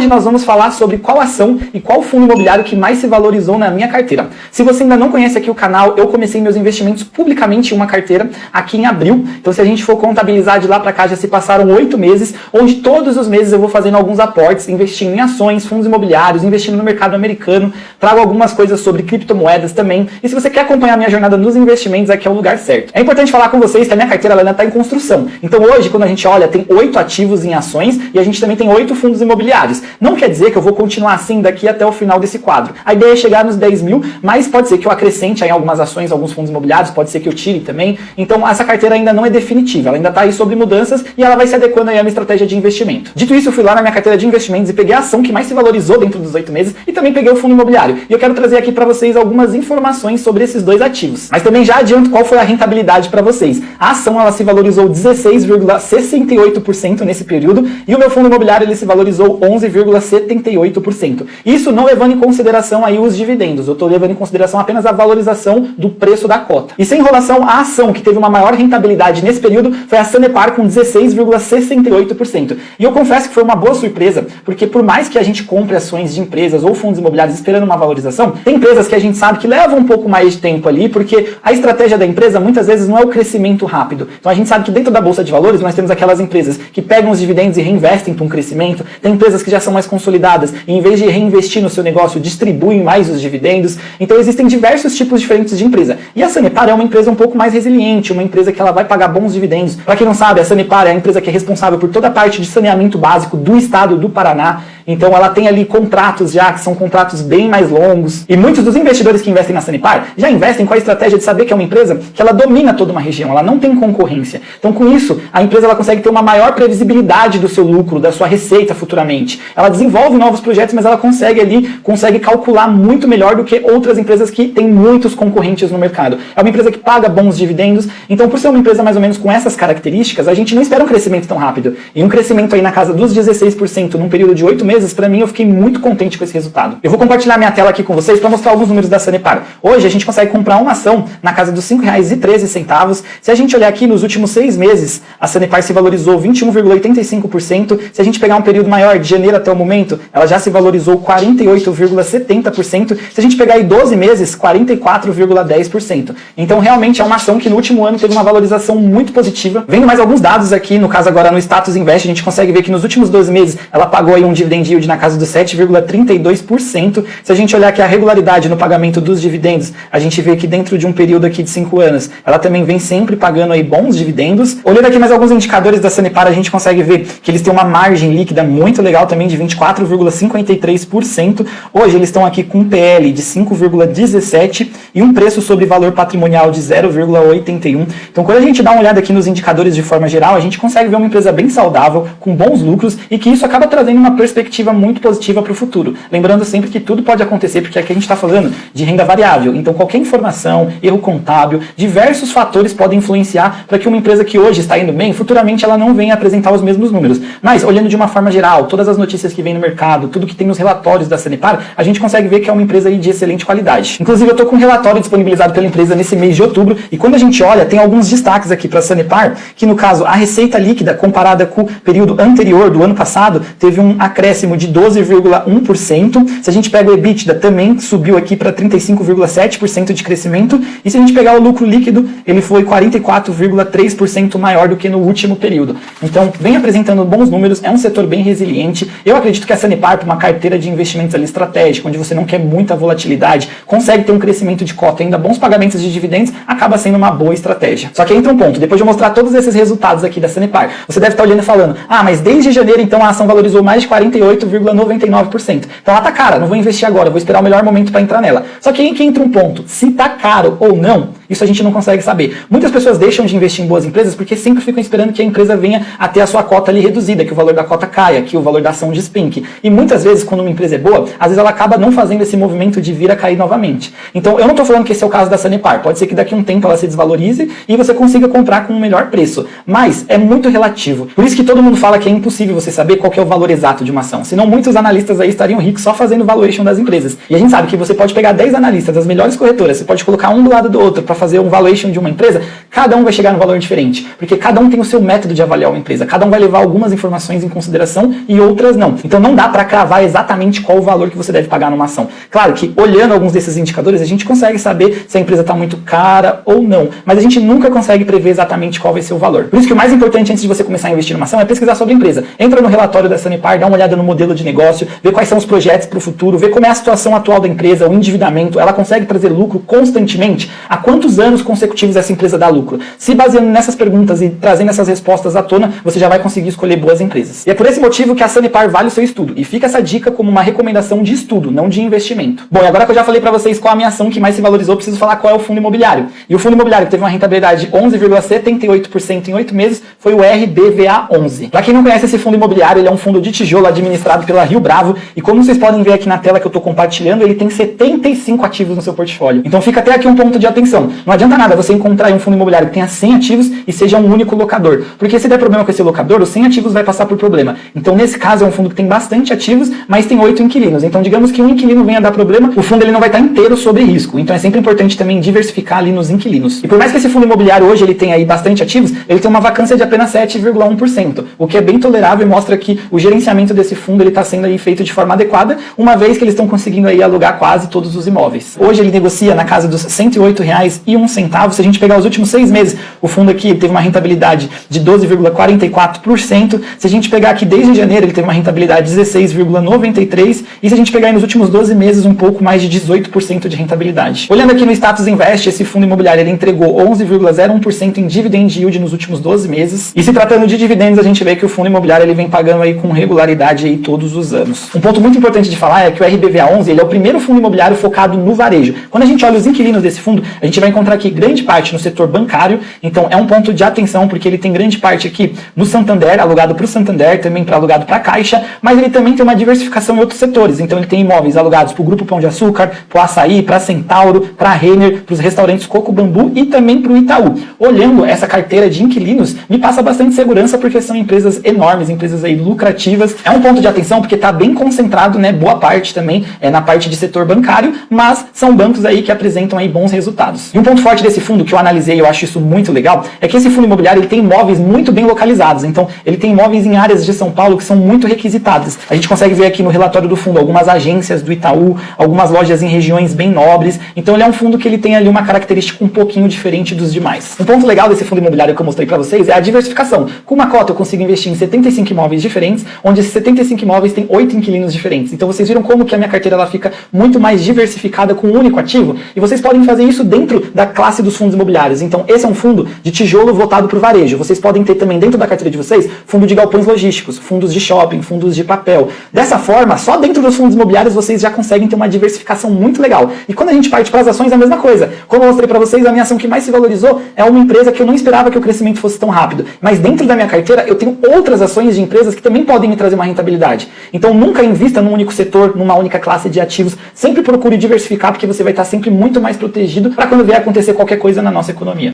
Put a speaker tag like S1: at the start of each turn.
S1: hoje nós vamos falar sobre qual ação e qual fundo imobiliário que mais se valorizou na minha carteira. Se você ainda não conhece aqui o canal, eu comecei meus investimentos publicamente em uma carteira aqui em abril. Então se a gente for contabilizar de lá para cá, já se passaram 8 meses, onde todos os meses eu vou fazendo alguns aportes, investindo em ações, fundos imobiliários, investindo no mercado americano, trago algumas coisas sobre criptomoedas também. E se você quer acompanhar minha jornada nos investimentos, aqui é o lugar certo. É importante falar com vocês que a minha carteira ainda está em construção. Então hoje, quando a gente olha, tem 8 ativos em ações e a gente também tem 8 fundos imobiliários. Não quer dizer que eu vou continuar assim daqui até o final desse quadro. A ideia é chegar nos 10 mil, mas pode ser que eu acrescente em algumas ações, alguns fundos imobiliários, pode ser que eu tire também. Então essa carteira ainda não é definitiva, ela ainda está aí sobre mudanças e ela vai se adequando aí à minha estratégia de investimento. Dito isso, eu fui lá na minha carteira de investimentos e peguei a ação que mais se valorizou dentro dos 8 meses e também peguei o fundo imobiliário. E eu quero trazer aqui para vocês algumas informações sobre esses dois ativos. Mas também já adianto qual foi a rentabilidade para vocês. A ação ela se valorizou 16,68% nesse período e o meu fundo imobiliário ele se valorizou 11,78%. Isso não levando em consideração aí os dividendos. Eu estou levando em consideração apenas a valorização do preço da cota. E sem enrolação, a ação que teve uma maior rentabilidade nesse período foi a Sanepar com 16,68%. E eu confesso que foi uma boa surpresa, porque por mais que a gente compre ações de empresas ou fundos imobiliários esperando uma valorização, tem empresas que a gente sabe que levam um pouco mais de tempo ali, porque a estratégia da empresa muitas vezes não é o crescimento rápido. Então a gente sabe que dentro da Bolsa de Valores nós temos aquelas empresas que pegam os dividendos e reinvestem para um crescimento, tem empresas que já são mais consolidadas e em vez de reinvestir no seu negócio, distribuem mais os dividendos. Então existem diversos tipos diferentes de empresa. E a Sanepar é uma empresa um pouco mais resiliente, uma empresa que ela vai pagar bons dividendos. Para quem não sabe, a Sanepar é a empresa que é responsável por toda a parte de saneamento básico do estado do Paraná. Então ela tem ali contratos já, que são contratos bem mais longos. E muitos dos investidores que investem na Sanepar já investem com a estratégia de saber que é uma empresa que ela domina toda uma região, ela não tem concorrência. Então com isso, a empresa ela consegue ter uma maior previsibilidade do seu lucro, da sua receita futuramente. Ela desenvolve novos projetos, mas ela consegue calcular muito melhor do que outras empresas que têm muitos concorrentes no mercado. É uma empresa que paga bons dividendos. Então por ser uma empresa mais ou menos com essas características, a gente não espera um crescimento tão rápido. E um crescimento aí na casa dos 16% num período de 8 meses, para mim eu fiquei muito contente com esse resultado. Eu vou compartilhar minha tela aqui com vocês para mostrar alguns números da Sanepar. Hoje a gente consegue comprar uma ação na casa dos R$ 5,13. Se a gente olhar aqui nos últimos 6 meses, a Sanepar se valorizou 21,85%. Se a gente pegar um período maior, de janeiro até o momento, ela já se valorizou 48,70%. Se a gente pegar aí 12 meses, 44,10%. Então realmente é uma ação que no último ano teve uma valorização muito positiva. Vendo mais alguns dados aqui, no caso agora no Status Invest, a gente consegue ver que nos últimos 12 meses ela pagou aí um dividend yield na casa dos 7,32%. Se a gente olhar aqui a regularidade no pagamento dos dividendos, a gente vê que dentro de um período aqui de 5 anos, ela também vem sempre pagando aí bons dividendos. Olhando aqui mais alguns indicadores da Sanepar, a gente consegue ver que eles têm uma margem líquida muito legal também de 24,53%. Hoje eles estão aqui com um PL de 5,17 e um preço sobre valor patrimonial de 0,81. Então quando a gente dá uma olhada aqui nos indicadores de forma geral, a gente consegue ver uma empresa bem saudável, com bons lucros e que isso acaba trazendo uma perspectiva muito positiva para o futuro. Lembrando sempre que tudo pode acontecer, porque aqui a gente está falando de renda variável. Então qualquer informação, erro contábil, diversos fatores podem influenciar para que uma empresa que hoje está indo bem, futuramente ela não venha apresentar os mesmos números. Mas olhando de uma forma geral, todas as notícias que vêm no mercado, tudo que tem nos relatórios da Sanepar, a gente consegue ver que é uma empresa aí de excelente qualidade. Inclusive eu estou com um relatório disponibilizado pela empresa nesse mês de outubro e quando a gente olha, tem alguns destaques aqui para a Sanepar, que no caso a receita líquida comparada com o período anterior do ano passado, teve um acréscimo de 12,1%. Se a gente pega o EBITDA, também subiu aqui para 35,7% de crescimento. E se a gente pegar o lucro líquido, ele foi 44,3% maior do que no último período. Então, vem apresentando bons números, é um setor bem resiliente. Eu acredito que a Sanepar, para uma carteira de investimentos ali estratégica, onde você não quer muita volatilidade, consegue ter um crescimento de cota, ainda bons pagamentos de dividendos, acaba sendo uma boa estratégia. Só que entra um ponto, depois de eu mostrar todos esses resultados aqui da Sanepar, você deve estar olhando e falando, mas desde janeiro, então, a ação valorizou mais de 48,99%. Então ela tá cara, não vou investir agora, vou esperar o melhor momento para entrar nela. Só que aí que entra um ponto, se tá caro ou não, isso a gente não consegue saber. Muitas pessoas deixam de investir em boas empresas porque sempre ficam esperando que a empresa venha a ter a sua cota ali reduzida, que o valor da cota caia, que o valor da ação despenque. E muitas vezes, quando uma empresa é boa, às vezes ela acaba não fazendo esse movimento de vir a cair novamente. Então eu não estou falando que esse é o caso da Sanepar. Pode ser que daqui a um tempo ela se desvalorize e você consiga comprar com um melhor preço. Mas é muito relativo. Por isso que todo mundo fala que é impossível você saber qual que é o valor exato de uma ação. Senão muitos analistas aí estariam ricos só fazendo valuation das empresas. E a gente sabe que você pode pegar 10 analistas das melhores corretoras, você pode colocar um do lado do outro para fazer um valuation de uma empresa, cada um vai chegar no valor diferente, porque cada um tem o seu método de avaliar uma empresa, cada um vai levar algumas informações em consideração e outras não. Então não dá para cravar exatamente qual o valor que você deve pagar numa ação. Claro que olhando alguns desses indicadores a gente consegue saber se a empresa está muito cara ou não, mas a gente nunca consegue prever exatamente qual vai ser o valor. Por isso que o mais importante antes de você começar a investir numa ação é pesquisar sobre a empresa. Entra no relatório da Sanepar, dá uma olhada no modelo de negócio, vê quais são os projetos para o futuro, vê como é a situação atual da empresa, o endividamento, ela consegue trazer lucro constantemente? Há quantos anos consecutivos essa empresa dá lucro? Se baseando nessas perguntas e trazendo essas respostas à tona, você já vai conseguir escolher boas empresas. E é por esse motivo que a Sanepar vale o seu estudo. E fica essa dica como uma recomendação de estudo, não de investimento. Bom, e agora que eu já falei para vocês qual a minha ação que mais se valorizou, preciso falar qual é o fundo imobiliário. E o fundo imobiliário que teve uma rentabilidade de 11,78% em 8 meses foi o RBVA11. Para quem não conhece esse fundo imobiliário, ele é um fundo de tijolo administrado pela Rio Bravo e como vocês podem ver aqui na tela que eu estou compartilhando, ele tem 75 ativos no seu portfólio. Então fica até aqui um ponto de atenção. Não adianta nada você encontrar um fundo imobiliário que tenha 100 ativos e seja um único locador, porque se der problema com esse locador, os 100 ativos vai passar por problema. Então nesse caso é um fundo que tem bastante ativos, mas tem 8 inquilinos. Então digamos que um inquilino venha a dar problema, o fundo ele não vai estar inteiro sobre risco. Então é sempre importante também diversificar ali nos inquilinos. E por mais que esse fundo imobiliário hoje ele tenha aí bastante ativos, ele tem uma vacância de apenas 7,1%, o que é bem tolerável e mostra que o gerenciamento desse fundo ele está sendo aí feito de forma adequada, uma vez que eles estão conseguindo aí alugar quase todos os imóveis. Hoje ele negocia na casa dos R$ 108,01. Se a gente pegar os últimos 6 meses, o fundo aqui teve uma rentabilidade de 12,44%. Se a gente pegar aqui desde janeiro, ele teve uma rentabilidade de 16,93%. E se a gente pegar aí nos últimos 12 meses, um pouco mais de 18% de rentabilidade. Olhando aqui no Status Invest, esse fundo imobiliário ele entregou 11,01% em dividend yield nos últimos 12 meses. E se tratando de dividendos, a gente vê que o fundo imobiliário ele vem pagando aí com regularidade aí todos os anos. Um ponto muito importante de falar é que o RBVA11 ele é o primeiro fundo imobiliário focado no varejo. Quando a gente olha os inquilinos desse fundo, a gente vai encontrar aqui grande parte no setor bancário, então é um ponto de atenção porque ele tem grande parte aqui no Santander, alugado para o Santander, também para alugado para a Caixa, mas ele também tem uma diversificação em outros setores, então ele tem imóveis alugados para o Grupo Pão de Açúcar, para o Açaí, para a Centauro, para a Renner, para os restaurantes Coco Bambu e também para o Itaú. Olhando essa carteira de inquilinos, me passa bastante segurança porque são empresas enormes, empresas aí lucrativas. É um ponto de atenção porque está bem concentrado, né, boa parte também na parte de setor bancário, mas são bancos aí que apresentam aí bons resultados. E um ponto forte desse fundo que eu analisei, eu acho isso muito legal, é que esse fundo imobiliário ele tem imóveis muito bem localizados. Então, ele tem imóveis em áreas de São Paulo que são muito requisitadas. A gente consegue ver aqui no relatório do fundo algumas agências do Itaú, algumas lojas em regiões bem nobres. Então, ele é um fundo que ele tem ali uma característica um pouquinho diferente dos demais. Um ponto legal desse fundo imobiliário que eu mostrei para vocês é a diversificação. Com uma cota eu consigo investir em 75 imóveis diferentes, onde esses 75 imóveis têm 8 inquilinos diferentes. Então, vocês viram como que a minha carteira ela fica muito mais diversificada com um único ativo? E vocês podem fazer isso dentro da classe dos fundos imobiliários. Então, esse é um fundo de tijolo voltado para o varejo. Vocês podem ter também dentro da carteira de vocês fundo de galpões logísticos, fundos de shopping, fundos de papel. Dessa forma, só dentro dos fundos imobiliários vocês já conseguem ter uma diversificação muito legal. E quando a gente parte para as ações é a mesma coisa. Como eu mostrei para vocês, a minha ação que mais se valorizou é uma empresa que eu não esperava que o crescimento fosse tão rápido. Mas dentro da minha carteira eu tenho outras ações de empresas que também podem me trazer uma rentabilidade. Então nunca invista num único setor, numa única classe de ativos. Sempre procure diversificar porque você vai estar sempre muito mais protegido para quando vier acontecer qualquer coisa na nossa economia.